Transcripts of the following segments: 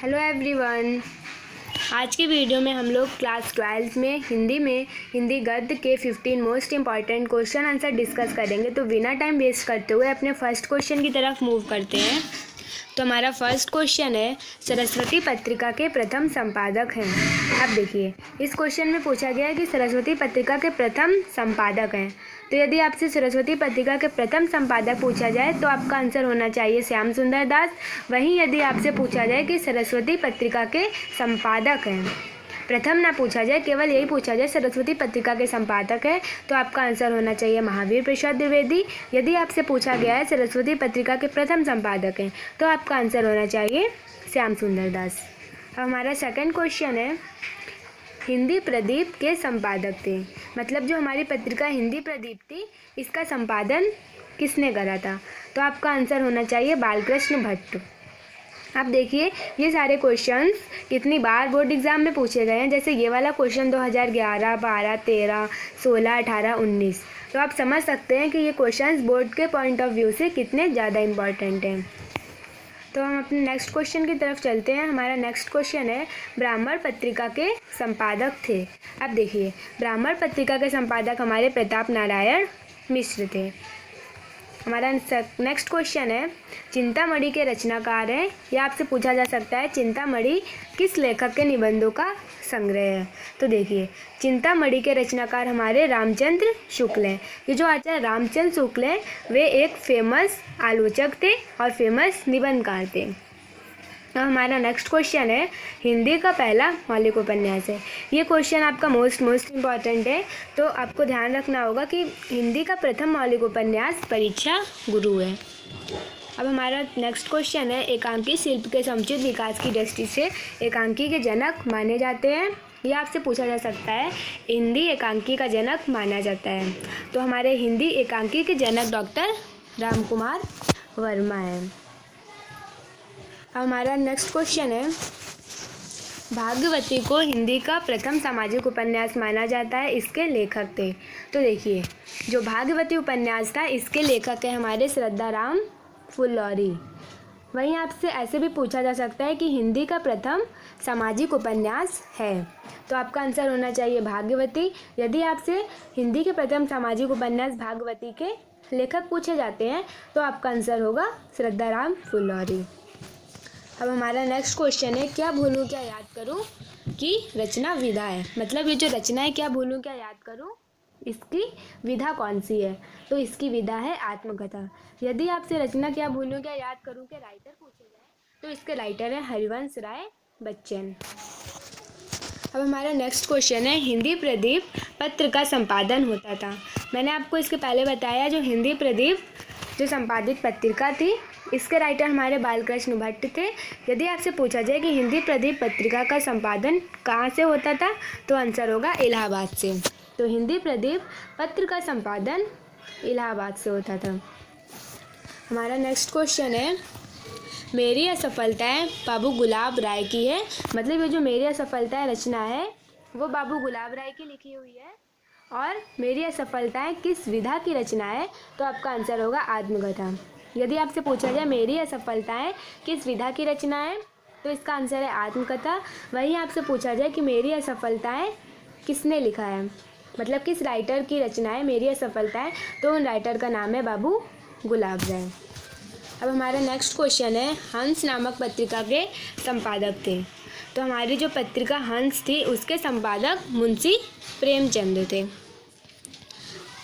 Hello everyone. आज की video में हम लोग क्लास 12 में हिंदी गद्य के 15 most important question answer discuss करेंगे। तो बिना टाइम वेस्ट करते हुए अपने फर्स्ट क्वेश्चन की तरफ मूव करते हैं। तो हमारा फर्स्ट क्वेश्चन है, सरस्वती पत्रिका के प्रथम संपादक हैं। अब देखिए, इस क्वेश्चन में पूछा गया है कि सरस्वती पत्रिका के प्रथम संपादक हैं। तो यदि आपसे सरस्वती पत्रिका के प्रथम संपादक पूछा जाए तो आपका आंसर होना चाहिए श्याम सुंदर दास। वहीं यदि आपसे पूछा जाए कि सरस्वती पत्रिका के संपादक हैं, प्रथम ना पूछा जाए, केवल यही पूछा जाए सरस्वती पत्रिका के संपादक है, तो आपका आंसर होना चाहिए महावीर प्रसाद द्विवेदी। यदि आपसे पूछा गया है सरस्वती पत्रिका के प्रथम संपादक हैं, तो आपका आंसर होना चाहिए श्याम सुंदर दास। अब हमारा सेकंड क्वेश्चन है, हिंदी प्रदीप के संपादक थे। मतलब जो हमारी पत्रिका हिंदी प्रदीप थी, इसका संपादन किसने करा था? तो आपका आंसर होना चाहिए बालकृष्ण भट्ट। आप देखिए, ये सारे क्वेश्चंस कितनी बार बोर्ड एग्ज़ाम में पूछे गए हैं। जैसे ये वाला क्वेश्चन 2011, 12, 13, 16, 18, 19। तो आप समझ सकते हैं कि ये क्वेश्चंस बोर्ड के पॉइंट ऑफ व्यू से कितने ज़्यादा इम्पॉर्टेंट हैं। तो हम अपने नेक्स्ट क्वेश्चन की तरफ चलते हैं। हमारा नेक्स्ट क्वेश्चन है, ब्राह्मण पत्रिका के संपादक थे। अब देखिए, ब्राह्मण पत्रिका के संपादक हमारे प्रताप नारायण मिश्र थे। हमारा नेक्स्ट क्वेश्चन है, चिंतामणि के रचनाकार हैं। यह आपसे पूछा जा सकता है, चिंतामणि किस लेखक के निबंधों का संग्रह है? तो देखिए, चिंतामणि के रचनाकार हमारे रामचंद्र शुक्ल हैं। ये जो आचार्य रामचंद्र शुक्ल हैं, वे एक फेमस आलोचक थे और फेमस निबंधकार थे। अब हमारा नेक्स्ट क्वेश्चन है, हिंदी का पहला मौलिक उपन्यास है। ये क्वेश्चन आपका मोस्ट इम्पॉर्टेंट है। तो आपको ध्यान रखना होगा कि हिंदी का प्रथम मौलिक उपन्यास परीक्षा गुरु है। अब हमारा नेक्स्ट क्वेश्चन है, एकांकी शिल्प के समुचित विकास की दृष्टि से एकांकी के जनक माने जाते हैं। यह आपसे पूछा जा सकता है, हिंदी एकांकी का जनक माना जाता है। तो हमारे हिंदी एकांकी के जनक डॉक्टर राम कुमार वर्मा हैं। अब हमारा नेक्स्ट क्वेश्चन है, भाग्यवती को हिंदी का प्रथम सामाजिक उपन्यास माना जाता है, इसके लेखक थे। तो देखिए, जो भाग्यवती उपन्यास था, इसके लेखक है हमारे श्रद्धाराम फुल्लौरी। वहीं आपसे ऐसे भी पूछा जा सकता है कि हिंदी का प्रथम सामाजिक उपन्यास है, तो आपका आंसर होना चाहिए भाग्यवती। यदि आपसे हिंदी के प्रथम सामाजिक उपन्यास भाग्यवती के लेखक पूछे जाते हैं, तो आपका आंसर होगा श्रद्धाराम फुल्लौरी। अब हमारा नेक्स्ट क्वेश्चन है, क्या भूलूं क्या याद करूं की रचना विधा है। मतलब ये जो रचना है, क्या भूलूं क्या याद करूं, इसकी विधा कौन सी है? तो इसकी विधा है आत्मकथा। यदि आपसे रचना क्या भूलूं क्या याद करूं के राइटर पूछे जाए, तो इसके राइटर है हरिवंश राय बच्चन। अब हमारा नेक्स्ट क्वेश्चन है, हिंदी प्रदीप पत्र का संपादन होता था। मैंने आपको इसके पहले बताया, जो हिंदी प्रदीप जो संपादित पत्रिका थी, इसके राइटर हमारे बालकृष्ण भट्ट थे। यदि आपसे पूछा जाए कि हिंदी प्रदीप पत्रिका का संपादन कहाँ से होता था, तो आंसर होगा इलाहाबाद से। तो हिंदी प्रदीप पत्र का संपादन इलाहाबाद से होता था। हमारा नेक्स्ट क्वेश्चन है, मेरी असफलताएं बाबू गुलाब राय की है। मतलब ये जो मेरी असफलताएं रचना है, वो बाबू गुलाब राय की लिखी हुई है। और मेरी असफलताएं किस विधा की रचना है? तो आपका आंसर होगा आत्मकथा। यदि आपसे पूछा जाए मेरी असफलताएं किस विधा की रचना है, तो इसका आंसर है आत्मकथा। वहीं आपसे पूछा जाए कि मेरी असफलताएं किसने लिखा है, मतलब किस राइटर की रचना है मेरी असफलताएं, तो उन राइटर का नाम है बाबू गुलाब राय। अब हमारा नेक्स्ट क्वेश्चन है, हंस नामक पत्रिका के संपादक थे। तो हमारी जो पत्रिका हंस थी, उसके संपादक मुंशी प्रेमचंद थे।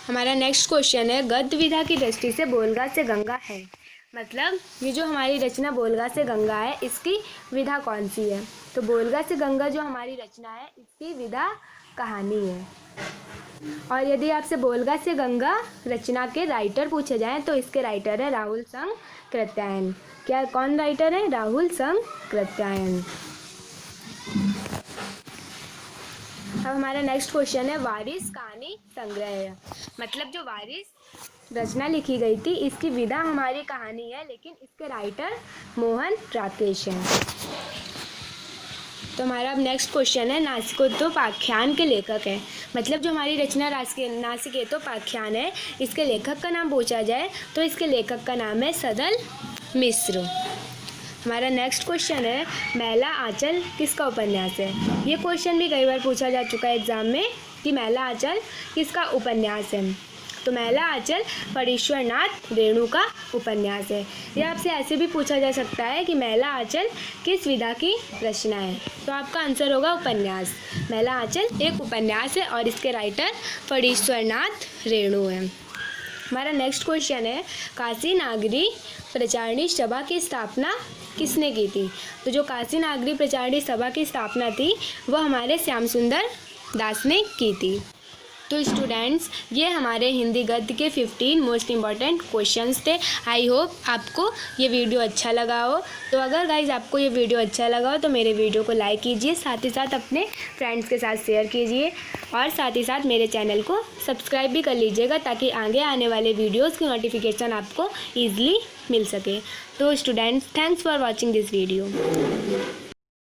हमारा नेक्स्ट क्वेश्चन है, गद्य विधा की दृष्टि से बोलगा से गंगा है। मतलब ये जो हमारी रचना बोलगा से गंगा है, इसकी विधा कौन सी है? तो बोलगा से गंगा जो हमारी रचना है, इसकी विधा कहानी है। और यदि आपसे बोलगा से गंगा रचना के राइटर पूछे जाएं, तो इसके राइटर है राहुल संग कृत्यायन। क्या कौन राइटर है? राहुल संग कृत्यायन। अब हमारा नेक्स्ट क्वेश्चन है, वारिस कहानी संग्रह। मतलब जो वारिस रचना लिखी गई थी, इसकी विधा हमारी कहानी है, लेकिन इसके राइटर मोहन राकेश हैं। तो हमारा अब नेक्स्ट क्वेश्चन है, नासिकोद्योपाख्यान के लेखक हैं। मतलब जो हमारी रचना नासिकेतोपाख्यान है, इसके लेखक का नाम पूछा जाए, तो इसके लेखक का नाम है सदल मिश्र। हमारा नेक्स्ट क्वेश्चन है मैला आंचल किसका उपन्यास है। ये क्वेश्चन भी कई बार पूछा जा चुका है एग्जाम में कि मैला आंचल किसका उपन्यास है। तो मैला आंचल फणीश्वरनाथ रेणु का उपन्यास है। ये आपसे ऐसे भी पूछा जा सकता है कि मैला आंचल किस विधा की रचना है। तो आपका आंसर होगा उपन्यास। मैला आंचल एक उपन्यास है और इसके राइटर फणीश्वरनाथ रेणु हैं। हमारा नेक्स्ट क्वेश्चन है काशी नागरी प्रचारणी सभा की स्थापना किसने की थी। तो जो काशी नागरी प्रचारणी सभा की स्थापना थी वह हमारे श्याम सुंदर दास ने की थी। तो स्टूडेंट्स ये हमारे हिंदी गद्य के 15 मोस्ट इम्पॉर्टेंट क्वेश्चंस थे। आई होप आपको ये वीडियो अच्छा लगा हो। तो अगर गाइज आपको ये वीडियो अच्छा लगा हो तो मेरे वीडियो को लाइक कीजिए, साथ ही साथ अपने फ्रेंड्स के साथ शेयर कीजिए और साथ ही साथ मेरे चैनल को सब्सक्राइब भी कर लीजिएगा ताकि आगे आने वाले वीडियोज़ की नोटिफिकेशन आपको ईजिली मिल सके। तो students thanks for watching this video.